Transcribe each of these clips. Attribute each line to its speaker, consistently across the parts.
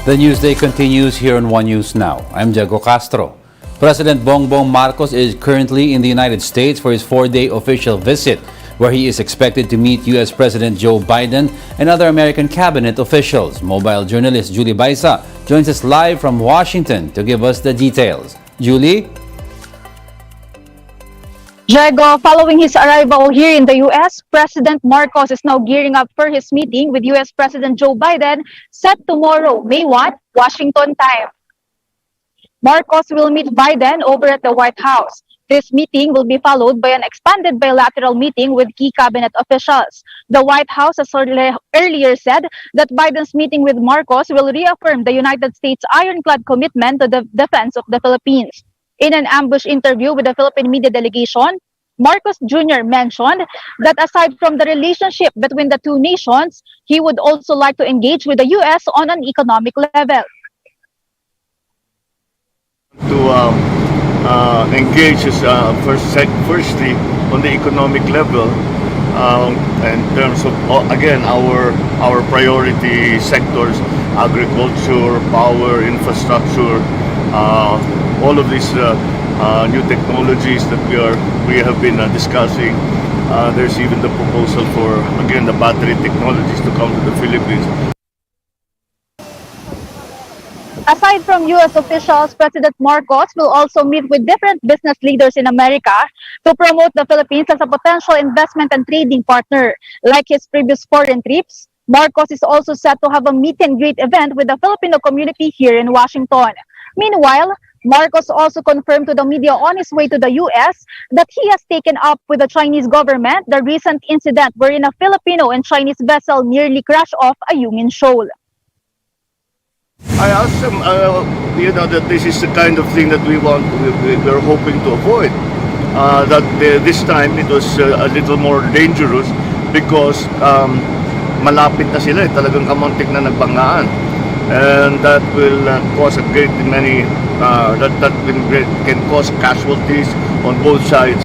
Speaker 1: The Newsday continues here on One News Now. I'm Diego Castro. President Bongbong Marcos is currently in the United States for his 4-day official visit, where he is expected to meet U.S. President Joe Biden and other American cabinet officials. Mobile journalist Julie Baisa joins us live from Washington to give us the details. Julie?
Speaker 2: Diego, following his arrival here in the U.S., President Marcos is now gearing up for his meeting with U.S. President Joe Biden, set tomorrow, May 1, Washington time. Marcos will meet Biden over at the White House. This meeting will be followed by an expanded bilateral meeting with key cabinet officials. The White House has earlier said that Biden's meeting with Marcos will reaffirm the United States' ironclad commitment to the defense of the Philippines. In an ambush interview with the Philippine media delegation, Marcos Jr. mentioned that aside from the relationship between the two nations, he would also like to engage with the U.S. on an economic level.
Speaker 3: To engage us firstly on the economic level in terms of, again, our priority sectors, agriculture, power, infrastructure, all of these new technologies that we have been discussing. There's even the proposal for, again, the battery technologies to come to the Philippines.
Speaker 2: Aside from U.S. officials, President Marcos will also meet with different business leaders in America to promote the Philippines as a potential investment and trading partner. Like his previous foreign trips, Marcos is also set to have a meet and greet event with the Filipino community here in Washington. Meanwhile, Marcos also confirmed to the media on his way to the U.S. that he has taken up with the Chinese government the recent incident wherein a Filipino and Chinese vessel nearly crashed off a Yumin shoal.
Speaker 3: I asked them, that this is the kind of thing that we're hoping to avoid. This time it was a little more dangerous because malapit na sila, talagang kamuntik na nagbanggaan. And that will cause a great many, can cause casualties on both sides.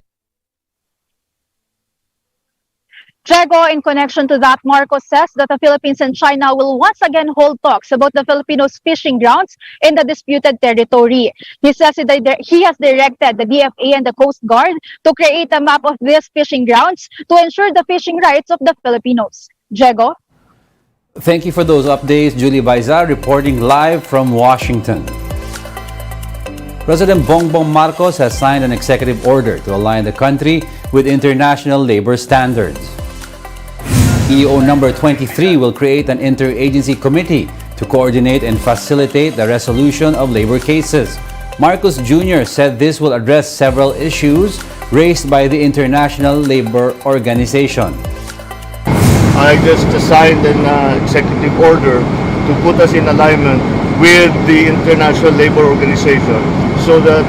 Speaker 2: Diego, in connection to that, Marcos says that the Philippines and China will once again hold talks about the Filipinos' fishing grounds in the disputed territory. He says he has directed the DFA and the Coast Guard to create a map of these fishing grounds to ensure the fishing rights of the Filipinos. Diego?
Speaker 1: Thank you for those updates. Julie Baisa reporting live from Washington. President Bongbong Marcos has signed an executive order to align the country with international labor standards. EO number 23 will create an interagency committee to coordinate and facilitate the resolution of labor cases. Marcos Jr. said this will address several issues raised by the International Labor Organization.
Speaker 3: I just signed an executive order to put us in alignment with the International Labor Organization so that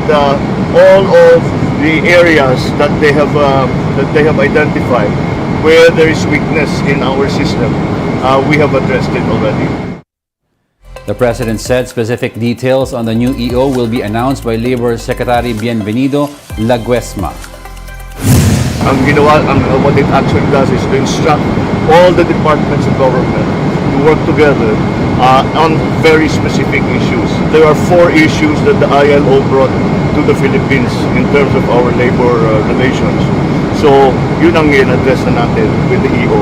Speaker 3: all of the areas that they have identified where there is weakness in our system, we have addressed it already.
Speaker 1: The President said specific details on the new EO will be announced by Labor Secretary Bienvenido Laguesma.
Speaker 3: What it actually does is to instruct all the departments of government to work together on very specific issues. There are 4 issues that the ILO brought to the Philippines in terms of our labor relations. So, yun ang in-address na natin with the EO.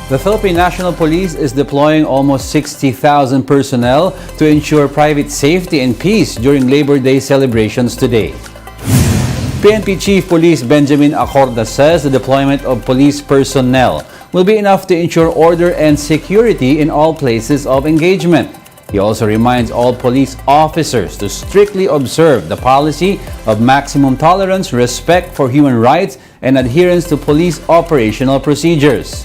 Speaker 1: The Philippine National Police is deploying almost 60,000 personnel to ensure private safety and peace during Labor Day celebrations today. PNP Chief Police Benjamin Acorda says the deployment of police personnel will be enough to ensure order and security in all places of engagement. He also reminds all police officers to strictly observe the policy of maximum tolerance, respect for human rights, and adherence to police operational procedures.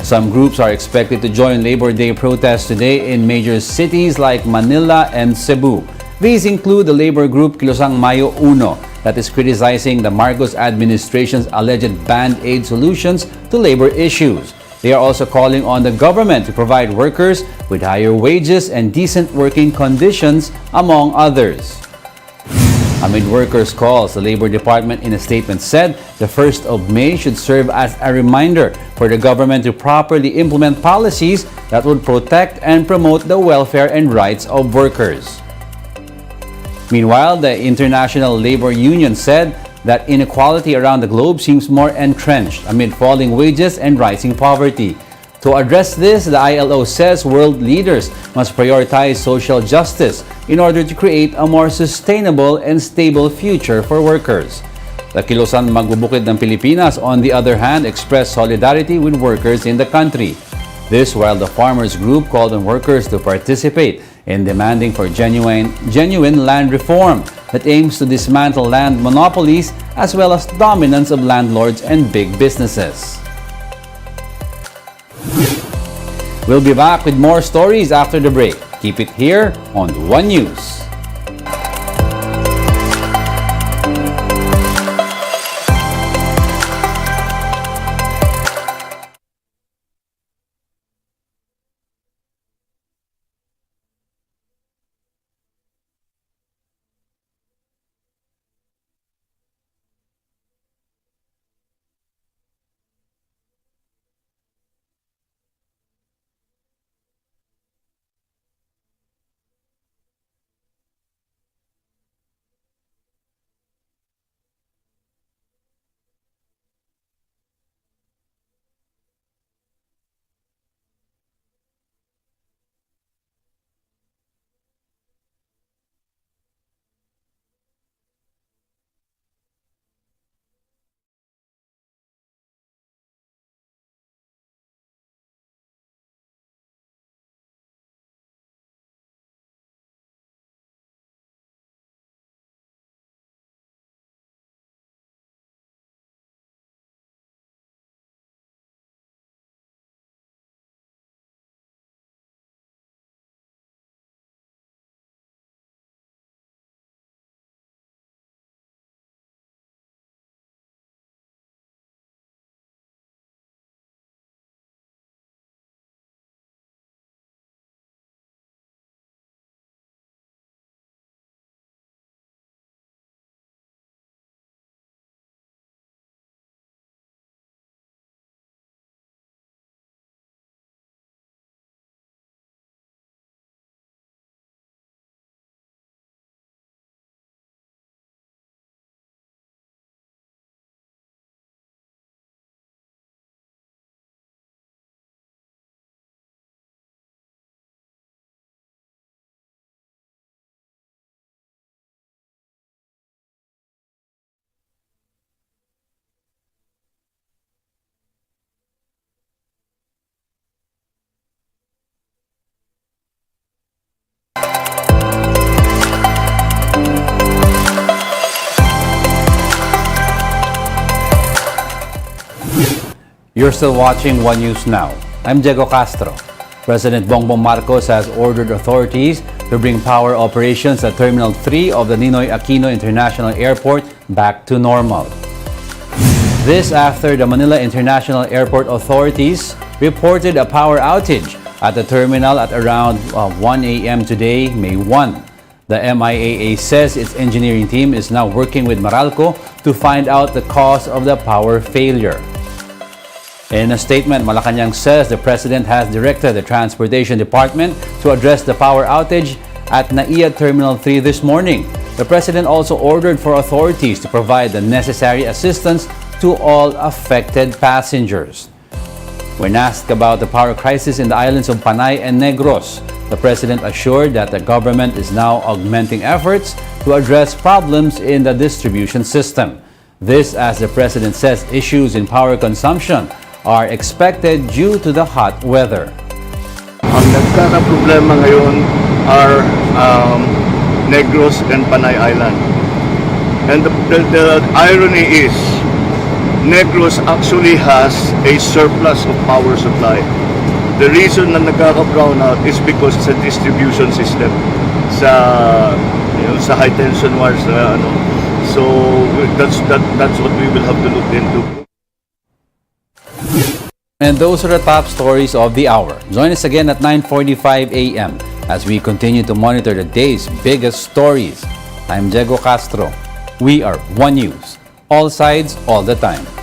Speaker 1: Some groups are expected to join Labor Day protests today in major cities like Manila and Cebu. These include the labor group Kilosang Mayo Uno that is criticizing the Marcos administration's alleged band-aid solutions to labor issues. They are also calling on the government to provide workers with higher wages and decent working conditions, among others. Amid workers' calls, the Labor Department in a statement said the 1st of May should serve as a reminder for the government to properly implement policies that would protect and promote the welfare and rights of workers. Meanwhile, the International Labor Union said that inequality around the globe seems more entrenched amid falling wages and rising poverty. To address this, the ILO says world leaders must prioritize social justice in order to create a more sustainable and stable future for workers. The Kilusan Magbubukid ng Pilipinas, on the other hand, expressed solidarity with workers in the country. This while the farmers group called on workers to participate in demanding for genuine land reform that aims to dismantle land monopolies as well as dominance of landlords and big businesses. We'll be back with more stories after the break. Keep it here on One News. You're still watching One News Now. I'm Diego Castro. President Bongbong Marcos has ordered authorities to bring power operations at Terminal 3 of the Ninoy Aquino International Airport back to normal. This after the Manila International Airport authorities reported a power outage at the terminal at around 1 a.m. today, May 1. The MIAA says its engineering team is now working with Meralco to find out the cause of the power failure. In a statement, Malacanang says the President has directed the Transportation Department to address the power outage at NAIA Terminal 3 this morning. The President also ordered for authorities to provide the necessary assistance to all affected passengers. When asked about the power crisis in the islands of Panay and Negros, the President assured that the government is now augmenting efforts to address problems in the distribution system. This as the President says issues in power consumption are expected due to the hot weather.
Speaker 3: Ang nagkakaproblema ngayon are Negros and Panay Island. And the irony is, Negros actually has a surplus of power supply. The reason na nagkaka-brownout is because sa distribution system, sa high tension wires, So that's what we will have to look into.
Speaker 1: And those are the top stories of the hour. Join us again at 9:45 a.m. as we continue to monitor the day's biggest stories. I'm Diego Castro. We are One News. All sides, all the time.